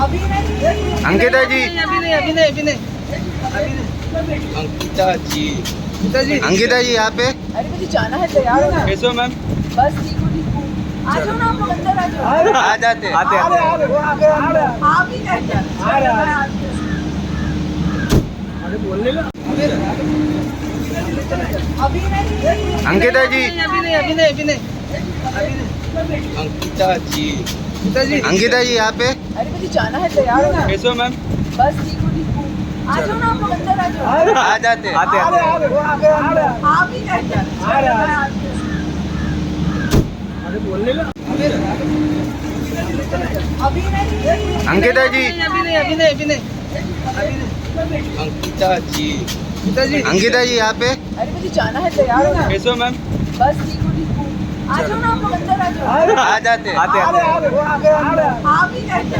अभी नहीं। अंकिता जी, अभी नहीं। अंकिता जी, अंकिता जी यहाँ पे। अरे मुझे जाना है, तैयार हो ना? कैसे हो मैम? बस ठीक हूँ। आ जाओ ना, आप लोग अंदर आ जाओ। आ जाते आते आप ही कैसे? अभी नहीं। अंकिता जी, अंकिता जी, अंकिता जी यहाँ पे। अरे मुझे जाना है, तैयार हो ना? कैसे हो मैम? बस ठीक हूँ। आ जाओ ना, आप लोग अंदर आ जाओ। आ जाते आप ही कैसे? अभी नहीं। अंकिता जी, अंकिता जी, अंकिता जी यहाँ पे। अरे मुझे जाना है, तैयार हो ना? कैसे हो मैम? बस ठीक हूँ। आ जाओ ना, आप लोग अंदर आ जाओ। आ जाते आप ही कैसे?